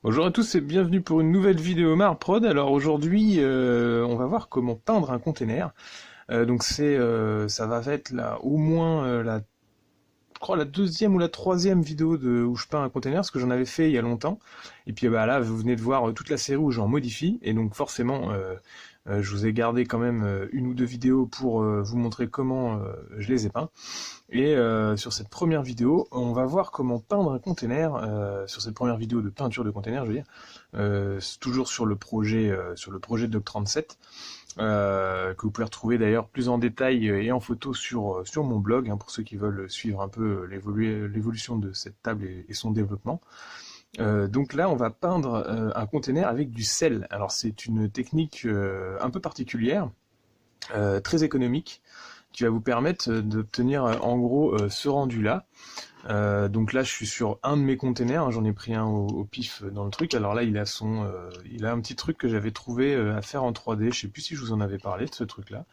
Bonjour à tous et bienvenue pour une nouvelle vidéo Marprod. Alors aujourd'hui, on va voir comment peindre un container. Ça va être là au moins je crois la deuxième ou la troisième vidéo où je peins un container, parce que j'en avais fait il y a longtemps. Et puis bah là, vous venez de voir toute la série où j'en modifie, et donc forcément, je vous ai gardé quand même une ou deux vidéos pour vous montrer comment je les ai peints. Et sur cette première vidéo, on va voir comment peindre un container, sur cette première vidéo de peinture de container, je veux dire, c'est toujours sur le projet Doc37, que vous pouvez retrouver d'ailleurs plus en détail et en photo sur mon blog, hein, pour ceux qui veulent suivre un peu l'évolution de cette table et son développement. Donc là, on va peindre un container avec du sel. Alors c'est une technique un peu particulière, très économique, qui va vous permettre d'obtenir en gros ce rendu-là. Donc là, je suis sur un de mes containers, hein, j'en ai pris un au pif dans le truc. Alors là, il a un petit truc que j'avais trouvé à faire en 3D. Je sais plus si je vous en avais parlé de ce truc-là.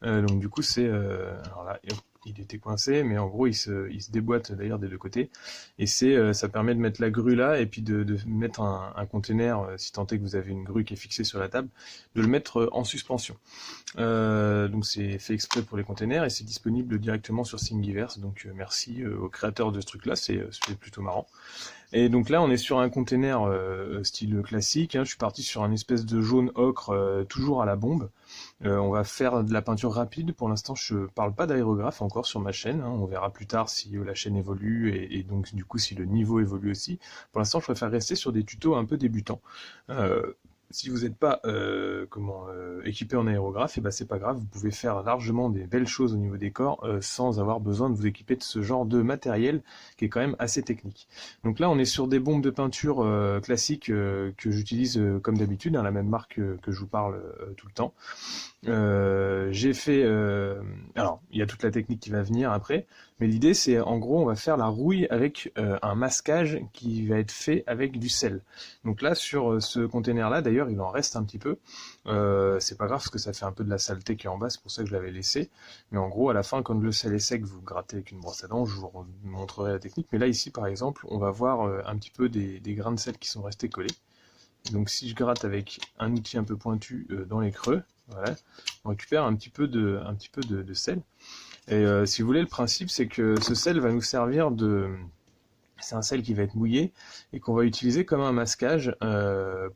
Donc du coup, alors là, il était coincé, mais en gros, il se déboîte d'ailleurs des deux côtés. Et ça permet de mettre la grue là, et puis de mettre un container, si tant est que vous avez une grue qui est fixée sur la table, de le mettre en suspension. Donc c'est fait exprès pour les containers, et c'est disponible directement sur Thingiverse. Donc merci aux créateurs de ce truc-là, c'est plutôt marrant. Et donc là, on est sur un container style classique, hein. Je suis parti sur un espèce de jaune ocre, toujours à la bombe. On va faire de la peinture rapide. Pour l'instant, je parle pas d'aérographe encore sur ma chaîne, hein. On verra plus tard si la chaîne évolue et donc du coup si le niveau évolue aussi. Pour l'instant, je préfère rester sur des tutos un peu débutants. Si vous n'êtes pas équipé en aérographe, et ben c'est pas grave, vous pouvez faire largement des belles choses au niveau des corps sans avoir besoin de vous équiper de ce genre de matériel qui est quand même assez technique. Donc là, on est sur des bombes de peinture classiques que j'utilise comme d'habitude, hein, la même marque que je vous parle tout le temps. J'ai fait... alors, il y a toute la technique qui va venir après, mais l'idée c'est, en gros, on va faire la rouille avec un masquage qui va être fait avec du sel. Donc là, sur ce container-là, d'ailleurs, il en reste un petit peu. C'est pas grave, parce que ça fait un peu de la saleté qui est en bas, c'est pour ça que je l'avais laissé. Mais en gros, à la fin, quand le sel est sec, vous grattez avec une brosse à dents, je vous montrerai la technique. Mais là, ici, par exemple, on va voir un petit peu des grains de sel qui sont restés collés. Donc si je gratte avec un outil un peu pointu dans les creux, voilà, on récupère un petit peu de sel. Et si vous voulez, le principe c'est que ce sel va nous servir de... C'est un sel qui va être mouillé et qu'on va utiliser comme un masquage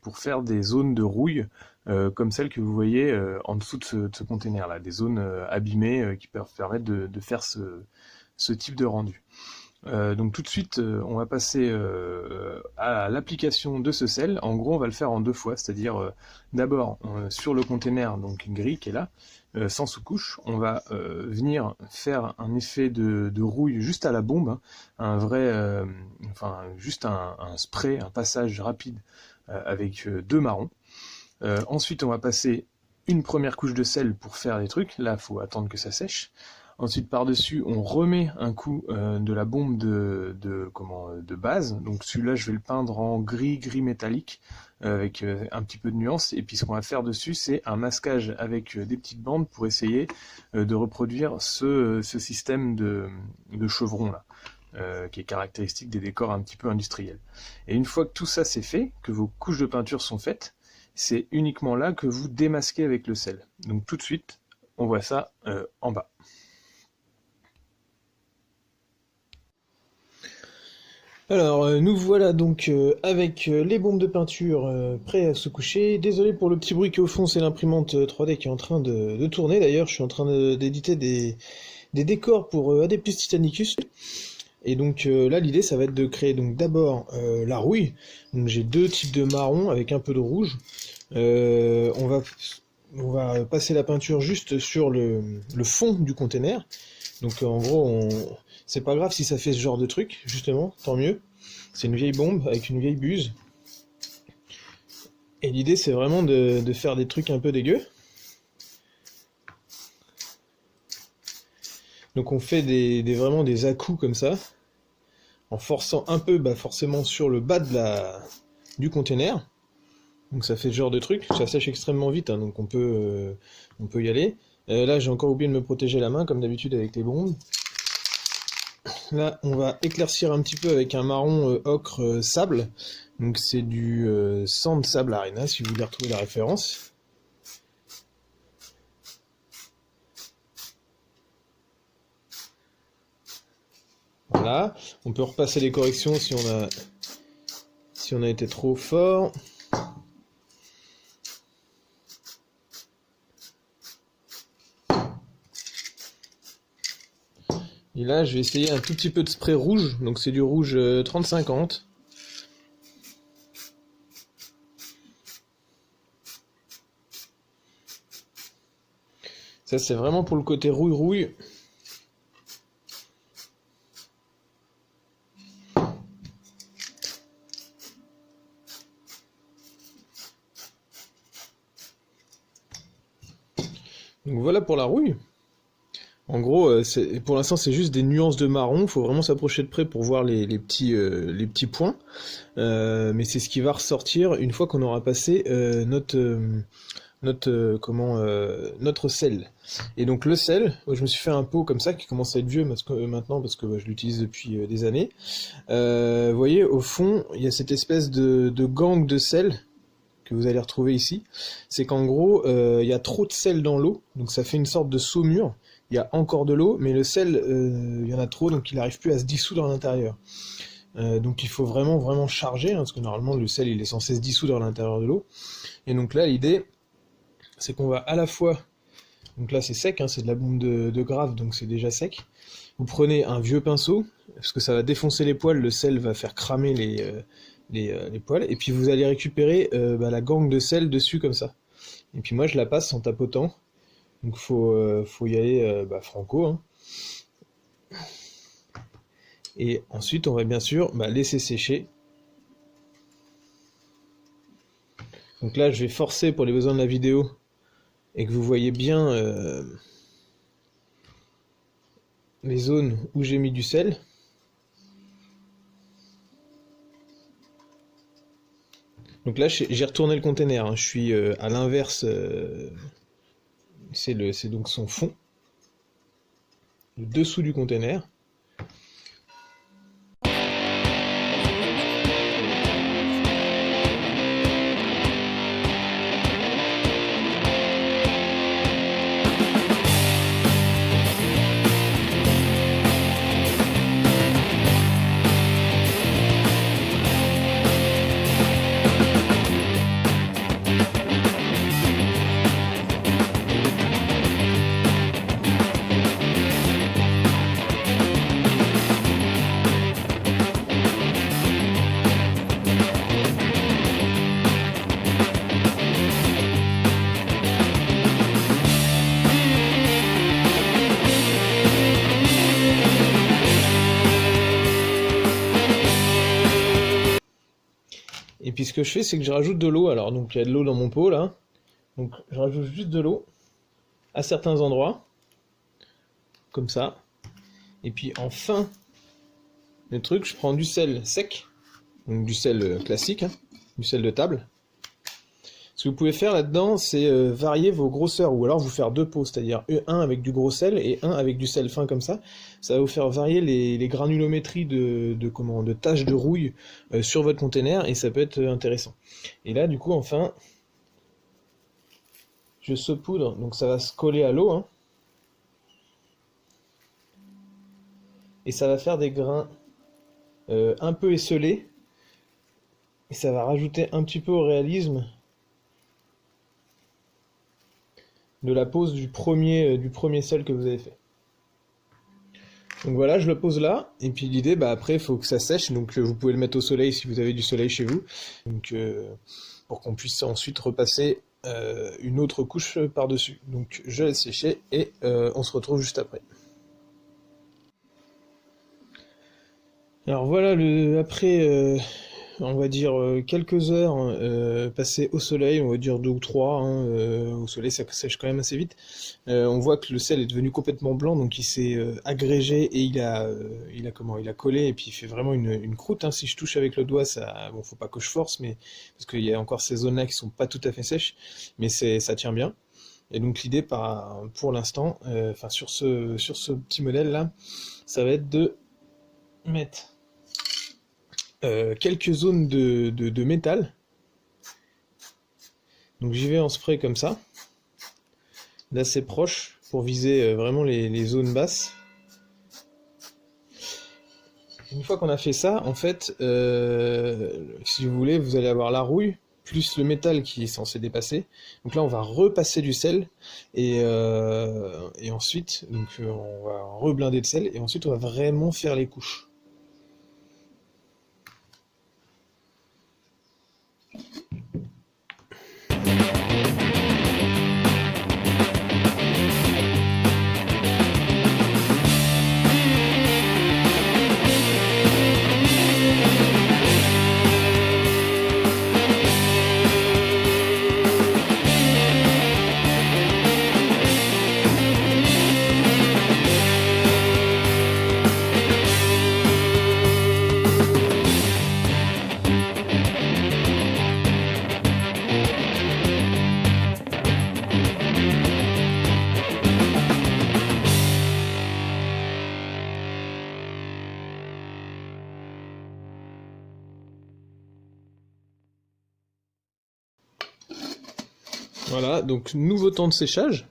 pour faire des zones de rouille comme celles que vous voyez en dessous de ce container-là, des zones abîmées qui peuvent permettre de faire ce type de rendu. Donc tout de suite, on va passer à l'application de ce sel. En gros, on va le faire en deux fois, c'est-à-dire d'abord sur le container donc gris qui est là, sans sous-couche, on va venir faire un effet de rouille juste à la bombe, hein, un vrai, juste un spray, un passage rapide avec deux marrons. Ensuite, on va passer une première couche de sel pour faire les trucs. Là, il faut attendre que ça sèche. Ensuite, par-dessus, on remet un coup de la bombe de base. Donc celui-là, je vais le peindre en gris métallique, avec un petit peu de nuance. Et puis ce qu'on va faire dessus, c'est un masquage avec des petites bandes pour essayer de reproduire ce système de chevron là, qui est caractéristique des décors un petit peu industriels. Et une fois que tout ça c'est fait, que vos couches de peinture sont faites, c'est uniquement là que vous démasquez avec le sel. Donc tout de suite, on voit ça en bas. Alors, nous voilà donc avec les bombes de peinture prêts à se coucher. Désolé pour le petit bruit qui est au fond, c'est l'imprimante 3D qui est en train de tourner. D'ailleurs, je suis en train d'éditer des décors pour Adeptus Titanicus. Et donc là, l'idée, ça va être de créer donc d'abord la rouille. Donc j'ai deux types de marron avec un peu de rouge. On va passer la peinture juste sur le fond du container. Donc en gros, c'est pas grave si ça fait ce genre de truc, justement, tant mieux. C'est une vieille bombe avec une vieille buse. Et l'idée c'est vraiment de faire des trucs un peu dégueux. Donc on fait vraiment des à-coups comme ça, en forçant un peu forcément sur le bas du container. Donc ça fait ce genre de truc, ça sèche extrêmement vite, hein, donc on peut y aller. Là j'ai encore oublié de me protéger la main comme d'habitude avec les bombes. Là, on va éclaircir un petit peu avec un marron ocre sable. Donc c'est du Sand Sable Arena, si vous voulez retrouver la référence. Voilà, on peut repasser les corrections si on a été trop fort. Et là, je vais essayer un tout petit peu de spray rouge, donc c'est du rouge 30-50. Ça, c'est vraiment pour le côté rouille-rouille. Donc voilà pour la rouille. En gros, pour l'instant, c'est juste des nuances de marron. Il faut vraiment s'approcher de près pour voir les petits points. Mais c'est ce qui va ressortir une fois qu'on aura passé notre sel. Et donc le sel, je me suis fait un pot comme ça qui commence à être vieux maintenant parce que je l'utilise depuis des années. Vous voyez, au fond, il y a cette espèce de gangue de sel que vous allez retrouver ici. C'est qu'en gros, il y a trop de sel dans l'eau, donc ça fait une sorte de saumure. Il y a encore de l'eau, mais le sel, il y en a trop, donc il n'arrive plus à se dissoudre à l'intérieur. Donc il faut vraiment charger, hein, parce que normalement le sel il est censé se dissoudre à l'intérieur de l'eau. Et donc là l'idée, c'est qu'on va à la fois, donc là c'est sec, hein, c'est de la bombe de grave, donc c'est déjà sec. Vous prenez un vieux pinceau, parce que ça va défoncer les poils, le sel va faire cramer les poils, et puis vous allez récupérer la gangue de sel dessus comme ça. Et puis moi je la passe en tapotant, donc faut y aller franco, hein. Et ensuite on va bien sûr laisser sécher. Donc là je vais forcer pour les besoins de la vidéo, et que vous voyez bien les zones où j'ai mis du sel. Donc là j'ai retourné le container, hein. Je suis à l'inverse, c'est donc son fond, le dessous du container. Et puis ce que je fais, c'est que je rajoute de l'eau. Alors donc il y a de l'eau dans mon pot là. Donc je rajoute juste de l'eau à certains endroits. Comme ça. Et puis en fin de truc, je prends du sel sec. Donc du sel classique, hein, du sel de table. Ce que vous pouvez faire là-dedans, c'est varier vos grosseurs, ou alors vous faire deux pots, c'est-à-dire un avec du gros sel et un avec du sel fin comme ça. Ça va vous faire varier les granulométries de taches de rouille sur votre container, et ça peut être intéressant. Et là, du coup, enfin, je saupoudre, donc ça va se coller à l'eau, hein, et ça va faire des grains un peu esselés, et ça va rajouter un petit peu au réalisme de la pose du premier sel que vous avez fait. Donc voilà, je le pose là, et puis l'idée, après, il faut que ça sèche, donc vous pouvez le mettre au soleil si vous avez du soleil chez vous, donc pour qu'on puisse ensuite repasser une autre couche par-dessus. Donc je laisse sécher, et on se retrouve juste après. Alors voilà, après, on va dire quelques heures passées au soleil, on va dire 2 ou 3, hein, au soleil ça sèche quand même assez vite. On voit que le sel est devenu complètement blanc, donc il s'est agrégé et il a collé, et puis il fait vraiment une croûte, hein. Si je touche avec le doigt, ça, bon, faut pas que je force, mais parce qu'il y a encore ces zones-là qui sont pas tout à fait sèches, mais ça tient bien. Et donc l'idée pour l'instant, sur ce petit modèle là, ça va être de mettre quelques zones de métal. Donc j'y vais en spray comme ça, d'assez proche, pour viser vraiment les zones basses. Une fois qu'on a fait ça, en fait, si vous voulez, vous allez avoir la rouille, plus le métal qui est censé dépasser. Donc là, on va repasser du sel, et ensuite, on va reblinder de sel, et ensuite on va vraiment faire les couches. Voilà, donc nouveau temps de séchage.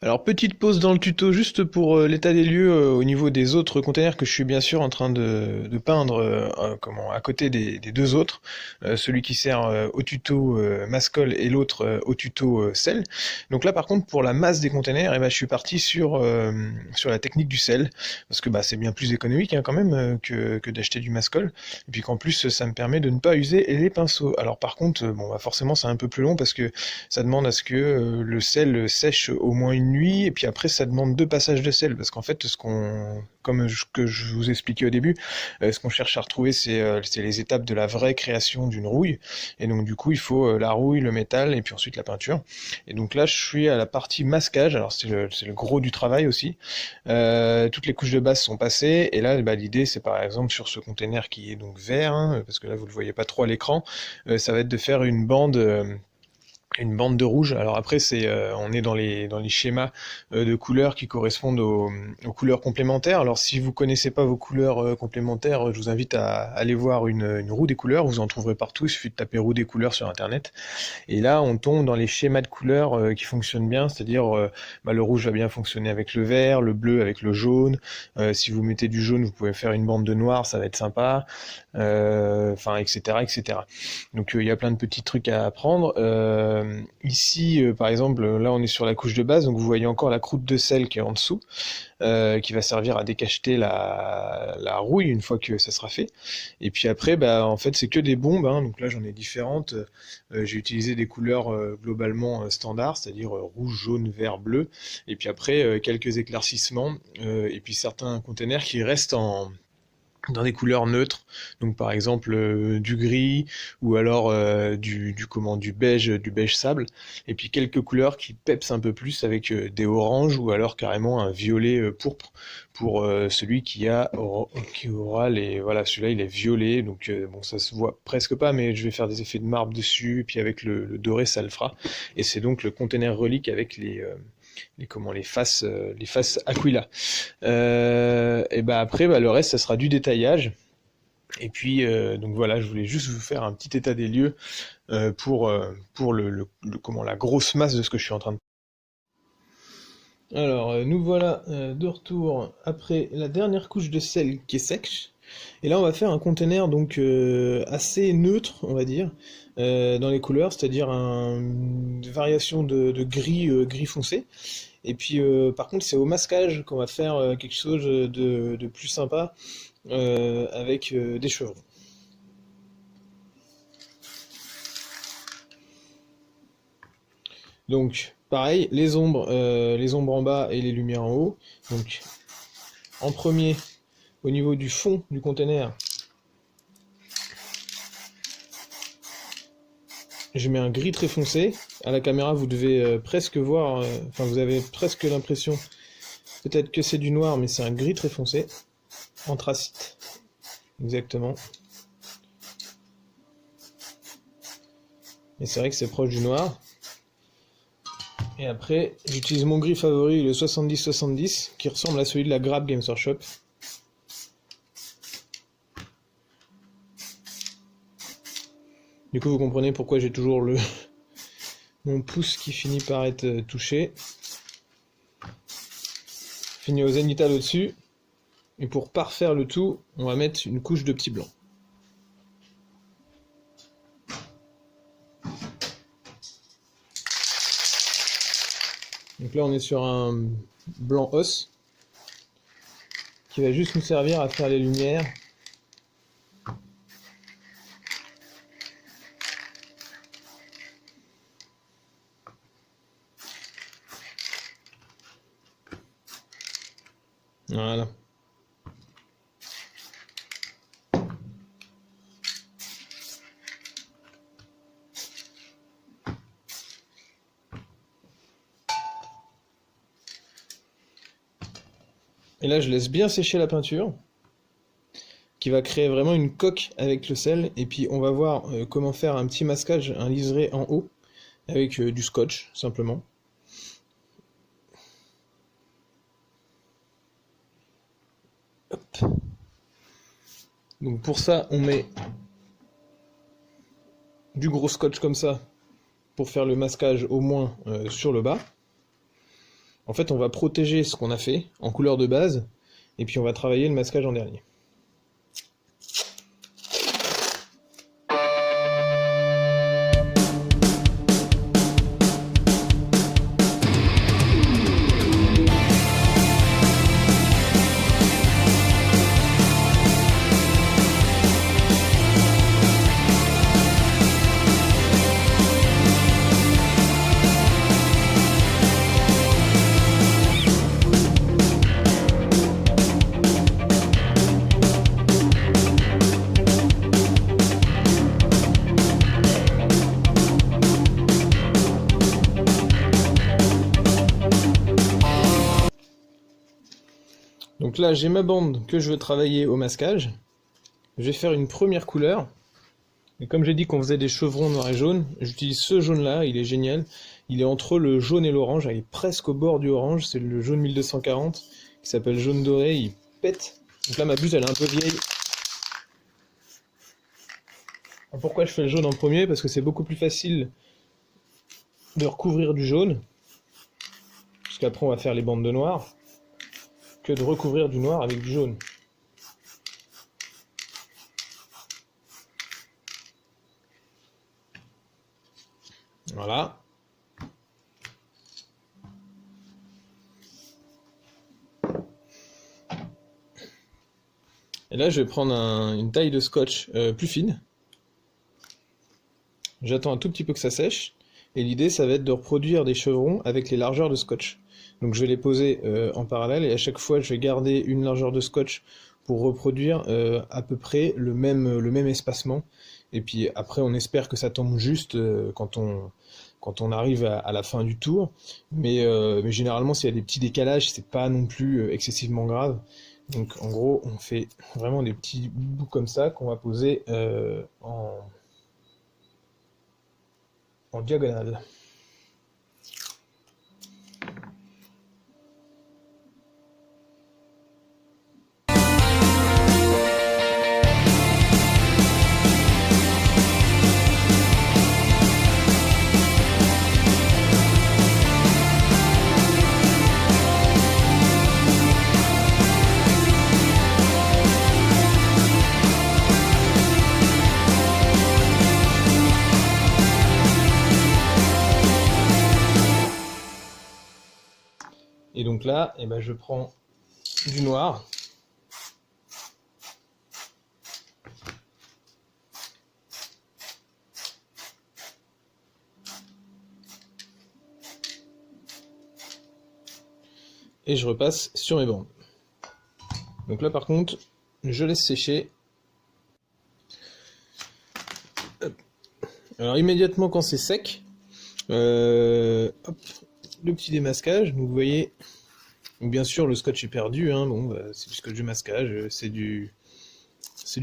Alors petite pause dans le tuto juste pour l'état des lieux au niveau des autres containers que je suis bien sûr en train de peindre à côté des deux autres, celui qui sert au tuto mascol et l'autre au tuto sel. Donc là par contre pour la masse des containers, je suis parti sur la technique du sel, parce que c'est bien plus économique quand même que d'acheter du mascol, et puis qu'en plus ça me permet de ne pas user les pinceaux. Alors par contre forcément c'est un peu plus long parce que ça demande à ce que le sel sèche au moins une nuit, et puis après ça demande 2 passages de sel, parce qu'en fait que je vous expliquais au début, ce qu'on cherche à retrouver c'est les étapes de la vraie création d'une rouille, et donc du coup il faut la rouille, le métal, et puis ensuite la peinture. Et donc là je suis à la partie masquage, alors c'est le gros du travail aussi. Toutes les couches de base sont passées, et là l'idée c'est par exemple sur ce container qui est donc vert, parce que là vous le voyez pas trop à l'écran, ça va être de faire une bande de rouge. Alors après on est dans les schémas de couleurs qui correspondent aux couleurs complémentaires. Alors si vous connaissez pas vos couleurs complémentaires, je vous invite à aller voir une roue des couleurs, vous en trouverez partout, il suffit de taper roue des couleurs sur internet. Et là on tombe dans les schémas de couleurs qui fonctionnent bien, c'est-à-dire le rouge va bien fonctionner avec le vert, le bleu avec le jaune, si vous mettez du jaune vous pouvez faire une bande de noir, ça va être sympa, etc. Donc il y a plein de petits trucs à apprendre. Ici, par exemple, là on est sur la couche de base, donc vous voyez encore la croûte de sel qui est en dessous, qui va servir à décacheter la rouille une fois que ça sera fait. Et puis après, en fait, c'est que des bombes, donc là j'en ai différentes. J'ai utilisé des couleurs globalement standards, c'est-à-dire rouge, jaune, vert, bleu. Et puis après, quelques éclaircissements, et puis certains containers qui restent dans des couleurs neutres, donc par exemple du gris, ou alors du beige sable, et puis quelques couleurs qui pepsent un peu plus avec des oranges, ou alors carrément un violet pourpre pour celui qui aura les, voilà, celui-là il est violet, donc ça se voit presque pas, mais je vais faire des effets de marbre dessus, et puis avec le doré ça le fera, et c'est donc le container relique avec les faces Aquila. Et après le reste ça sera du détaillage. Et puis donc voilà, je voulais juste vous faire un petit état des lieux pour la grosse masse de ce que je suis en train de. Alors nous voilà de retour après la dernière couche de sel qui est sèche. Et là on va faire un container donc assez neutre, on va dire, dans les couleurs, c'est-à-dire une variation de gris foncé. Et puis par contre c'est au masquage qu'on va faire quelque chose de plus sympa avec des chevrons. Donc pareil, les ombres en bas et les lumières en haut. Donc en premier, au niveau du fond du container, je mets un gris très foncé. À la caméra, vous devez presque voir, vous avez presque l'impression, peut-être que c'est du noir, mais c'est un gris très foncé. Anthracite, exactement. Et c'est vrai que c'est proche du noir. Et après, j'utilise mon gris favori, le 70-70, qui ressemble à celui de la Grab Games Workshop. Du coup, vous comprenez pourquoi j'ai toujours mon pouce qui finit par être touché. Fini au zénithal au-dessus. Et pour parfaire le tout, on va mettre une couche de petit blanc. Donc là, on est sur un blanc os qui va juste nous servir à faire les lumières. Voilà. Et là, je laisse bien sécher la peinture, qui va créer vraiment une coque avec le sel. Et puis, on va voir comment faire un petit masquage, un liseré en haut, avec du scotch, simplement. Hop. Donc pour ça, on met du gros scotch comme ça, pour faire le masquage au moins sur le bas. En fait, on va protéger ce qu'on a fait en couleur de base, et puis on va travailler le masquage en dernier. Donc là, j'ai ma bande que je veux travailler au masquage. Je vais faire une première couleur. Et comme j'ai dit qu'on faisait des chevrons noirs et jaunes, j'utilise ce jaune-là, il est génial. Il est entre le jaune et l'orange, il est presque au bord du orange, c'est le jaune 1240, qui s'appelle jaune doré, il pète. Donc là, ma buse, elle est un peu vieille. Alors pourquoi je fais le jaune en premier? Parce que c'est beaucoup plus facile de recouvrir du jaune, puisqu'après on va faire les bandes de noir, que de recouvrir du noir avec du jaune. Voilà. Et là, je vais prendre une taille de scotch plus fine. J'attends un tout petit peu que ça sèche. Et l'idée, ça va être de reproduire des chevrons avec les largeurs de scotch. Donc je vais les poser en parallèle et à chaque fois, je vais garder une largeur de scotch pour reproduire à peu près le même espacement. Et puis après, on espère que ça tombe juste quand on arrive à la fin du tour. Mais généralement, s'il y a des petits décalages, c'est pas non plus excessivement grave. Donc en gros, on fait vraiment des petits bouts comme ça qu'on va poser en diagonale. Et donc là, eh ben, je prends du noir. Et je repasse sur mes bandes. Donc là par contre, je laisse sécher. Alors immédiatement quand c'est sec, hop, le petit démasquage, donc vous voyez, bien sûr le scotch est perdu, hein, bon, bah, c'est du scotch de masquage, c'est du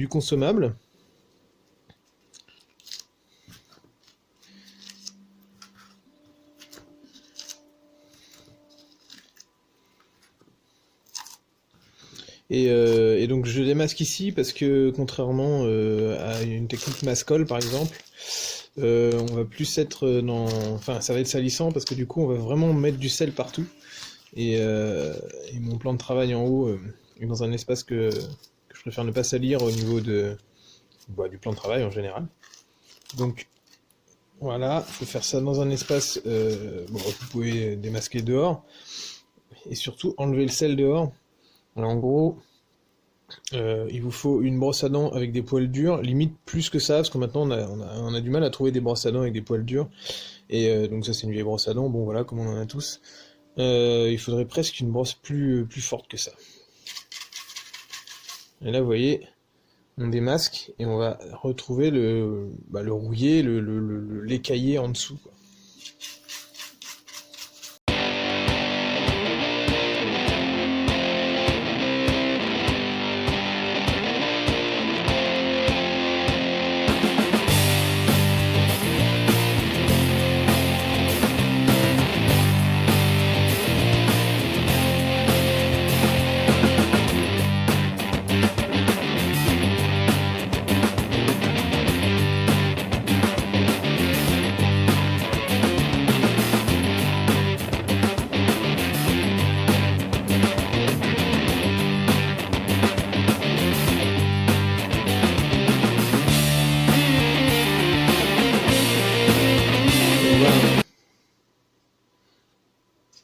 consommable. Et donc je démasque ici parce que contrairement à une technique mascole par exemple, on va plus être dans... Enfin ça va être salissant parce que du coup on va vraiment mettre du sel partout. Et mon plan de travail en haut est dans un espace que je préfère ne pas salir au niveau du plan de travail en général. Donc voilà, il faut faire ça dans un espace, vous pouvez démasquer dehors, et surtout enlever le sel dehors. Alors, en gros, il vous faut une brosse à dents avec des poils durs, limite plus que ça, parce que maintenant on a du mal à trouver des brosses à dents avec des poils durs, et donc ça c'est une vieille brosse à dents, bon voilà, comme on en a tous. Il faudrait presque une brosse plus forte que ça. Et là vous voyez, on démasque et on va retrouver le rouillé, l'écaillé en dessous, quoi.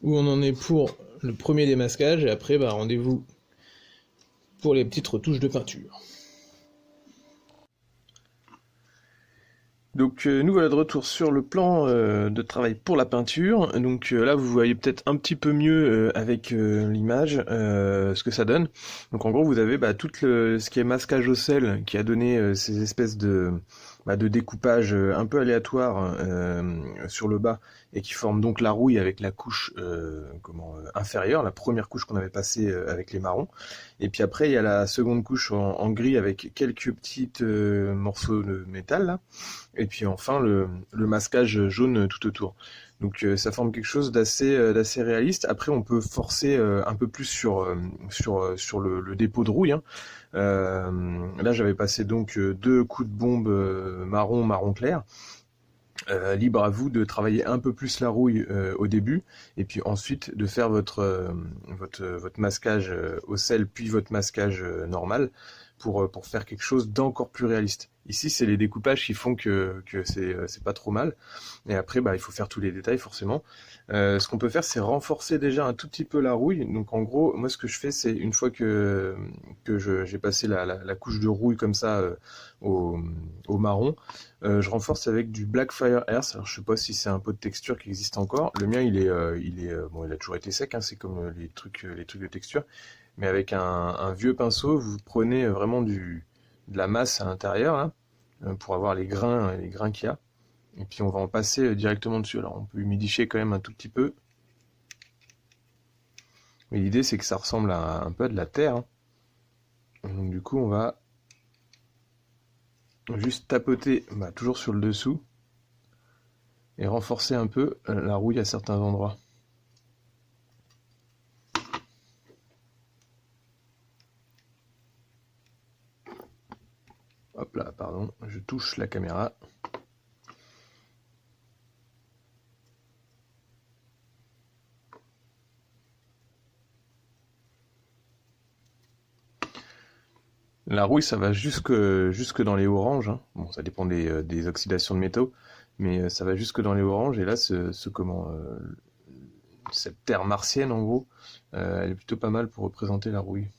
Où on en est pour le premier démasquage, et après rendez-vous pour les petites retouches de peinture. Donc nous voilà de retour sur le plan de travail pour la peinture. Donc là vous voyez peut-être un petit peu mieux avec l'image ce que ça donne. Donc en gros vous avez tout ce qui est masquage au sel qui a donné ces espèces de découpage un peu aléatoire sur le bas et qui forme donc la rouille avec la couche inférieure, la première couche qu'on avait passée avec les marrons. Et puis après il y a la seconde couche en gris avec quelques petites morceaux de métal là. Et puis enfin le masquage jaune tout autour. Donc ça forme quelque chose d'assez réaliste. Après on peut forcer un peu plus sur le dépôt de rouille, hein. Là j'avais passé donc 2 coups de bombe marron clair. Libre à vous de travailler un peu plus la rouille au début, et puis ensuite de faire votre masquage au sel, puis votre masquage normal, pour faire quelque chose d'encore plus réaliste. Ici, c'est les découpages qui font que c'est pas trop mal. Et après, il faut faire tous les détails, forcément. Ce qu'on peut faire, c'est renforcer déjà un tout petit peu la rouille. Donc, en gros, moi, ce que je fais, c'est une fois que j'ai passé la couche de rouille comme ça au marron, je renforce avec du Blackfire Earth. Alors, je sais pas si c'est un pot de texture qui existe encore. Le mien, il a toujours été sec, hein, c'est comme les trucs de texture. Mais avec un vieux pinceau, vous prenez vraiment de la masse à l'intérieur là, pour avoir les grains qu'il y a. Et puis on va en passer directement dessus. Alors on peut humidifier quand même un tout petit peu. Mais l'idée c'est que ça ressemble à un peu à de la terre, hein. Donc du coup on va juste tapoter toujours sur le dessous et renforcer un peu la rouille à certains endroits. Hop là, pardon, je touche la caméra. La rouille, ça va jusque dans les oranges, hein. Bon, ça dépend des oxydations de métaux, mais ça va jusque dans les oranges. Et là, cette terre martienne, en gros, elle est plutôt pas mal pour représenter la rouille.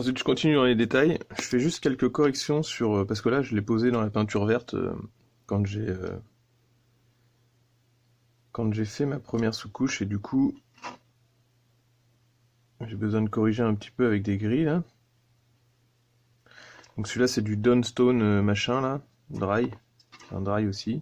Ensuite, je continue dans les détails. Je fais juste quelques corrections sur... parce que là, je l'ai posé dans la peinture verte quand j'ai fait ma première sous-couche. Et du coup, j'ai besoin de corriger un petit peu avec des gris, là. Donc celui-là, c'est du Dawnstone machin, là. Dry. Un dry aussi.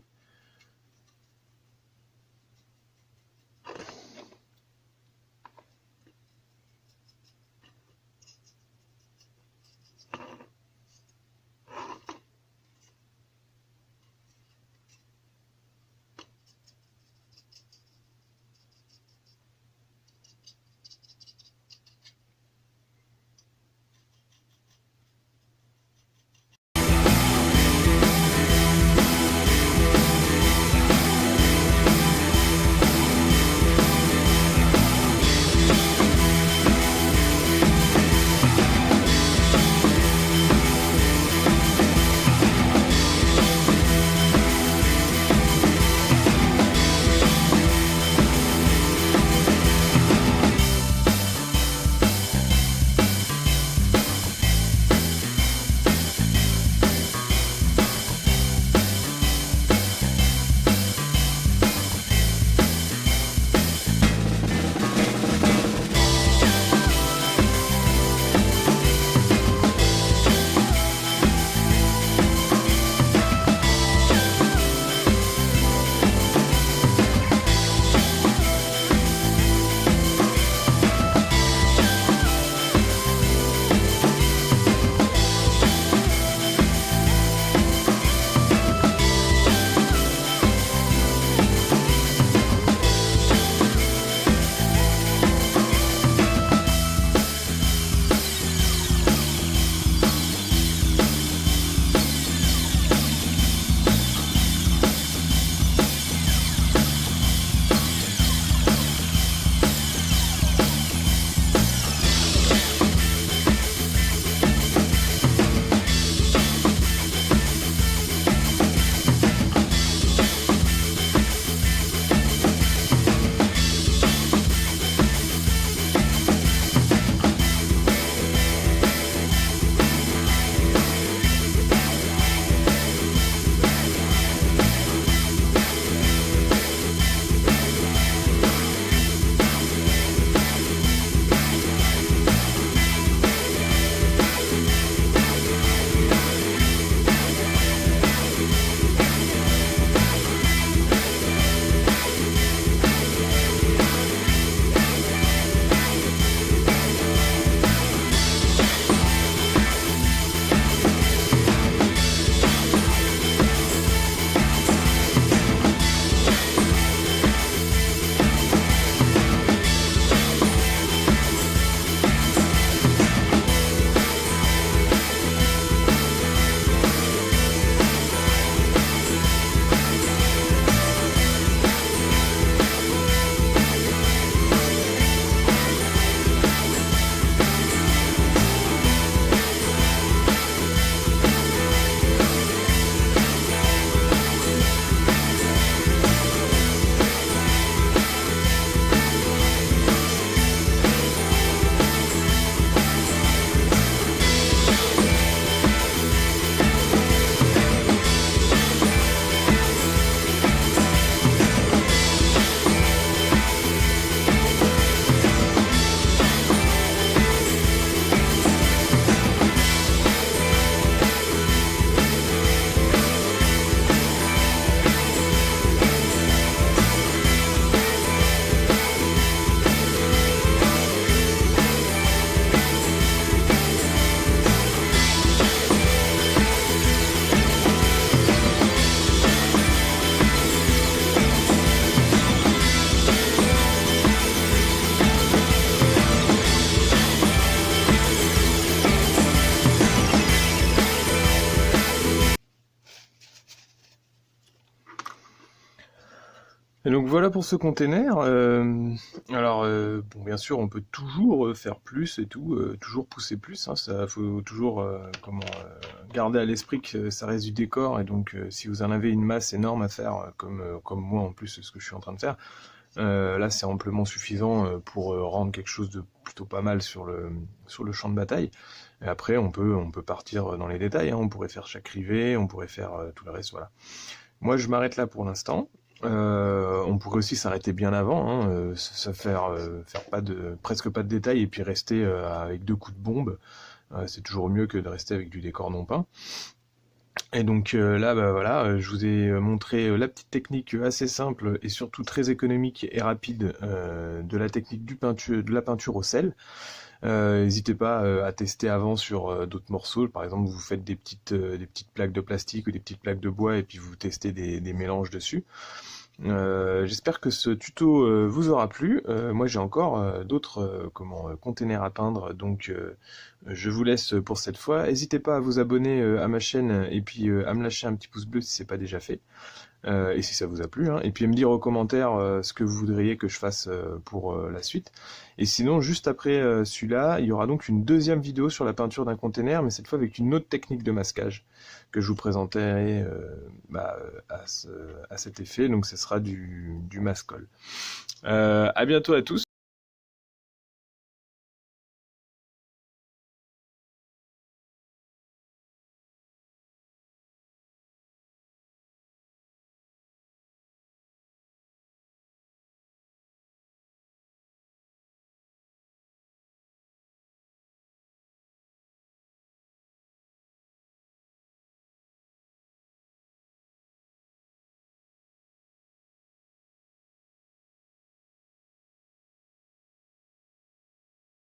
Et donc voilà pour ce container. Bon, bien sûr, on peut toujours faire plus et tout, toujours pousser plus. Hein, ça faut toujours garder à l'esprit que ça reste du décor. Et donc, si vous en avez une masse énorme à faire, comme moi en plus, ce que je suis en train de faire, là c'est amplement suffisant pour rendre quelque chose de plutôt pas mal sur le champ de bataille. Et après, on peut partir dans les détails, hein. On pourrait faire chaque rivets, on pourrait faire tout le reste, voilà. Moi, je m'arrête là pour l'instant. On pourrait aussi s'arrêter bien avant, hein, faire presque pas de détails et puis rester avec 2 coups de bombe. C'est toujours mieux que de rester avec du décor non peint. Et donc là, bah voilà, je vous ai montré la petite technique assez simple et surtout très économique et rapide de la technique de la peinture au sel. N'hésitez pas à tester avant sur d'autres morceaux. Par exemple, vous faites des petites plaques de plastique ou des petites plaques de bois et puis vous testez des mélanges dessus. J'espère que ce tuto vous aura plu. Moi j'ai encore d'autres containers à peindre, donc je vous laisse pour cette fois. N'hésitez pas à vous abonner à ma chaîne et puis à me lâcher un petit pouce bleu si c'est pas déjà fait. Et si ça vous a plu, hein. Et puis me dire aux commentaires ce que vous voudriez que je fasse pour la suite. Et sinon, juste après celui-là, il y aura donc une deuxième vidéo sur la peinture d'un container, mais cette fois avec une autre technique de masquage que je vous présenterai à cet effet. Donc ce sera du mascol. À bientôt à tous.